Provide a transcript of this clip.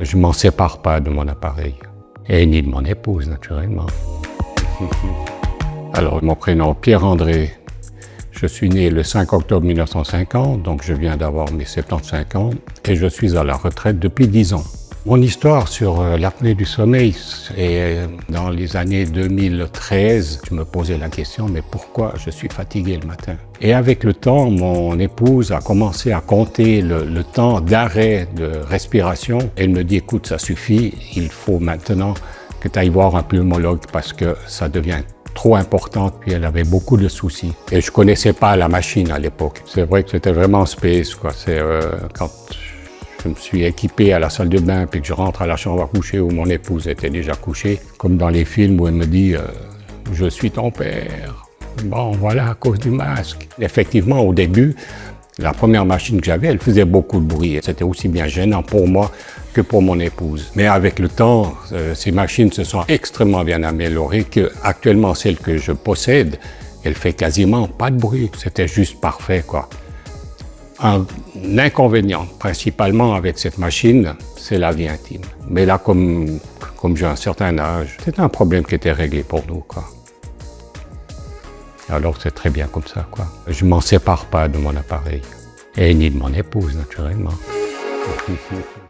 Je ne m'en sépare pas de mon appareil, et ni de mon épouse, naturellement. Alors, mon prénom, Pierre-André. Je suis né le 5 octobre 1950, donc je viens d'avoir mes 75 ans, et je suis à la retraite depuis 10 ans. Mon histoire sur l'apnée du sommeil, c'est dans les années 2013, je me posais la question, mais pourquoi je suis fatigué le matin? Et avec le temps, mon épouse a commencé à compter le temps d'arrêt de respiration. Elle me dit, écoute, ça suffit, il faut maintenant que tu ailles voir un pneumologue parce que ça devient trop importante, puis elle avait beaucoup de soucis. Et je connaissais pas la machine à l'époque. C'est vrai que c'était vraiment space, quoi. C'est quand je me suis équipé à la salle de bain, puis que je rentre à la chambre à coucher où mon épouse était déjà couchée, comme dans les films où elle me dit « Je suis ton père ». Bon, voilà, à cause du masque. Effectivement, au début, la première machine que j'avais, elle faisait beaucoup de bruit. C'était aussi bien gênant pour moi que pour mon épouse. Mais avec le temps, ces machines se sont extrêmement bien améliorées, que actuellement celle que je possède, elle fait quasiment pas de bruit. C'était juste parfait, quoi. Un inconvénient, principalement avec cette machine, c'est la vie intime. Mais là, comme j'ai un certain âge, c'est un problème qui était réglé pour nous, quoi. Alors c'est très bien comme ça, quoi. Je ne m'en sépare pas de mon appareil. Et ni de mon épouse, naturellement.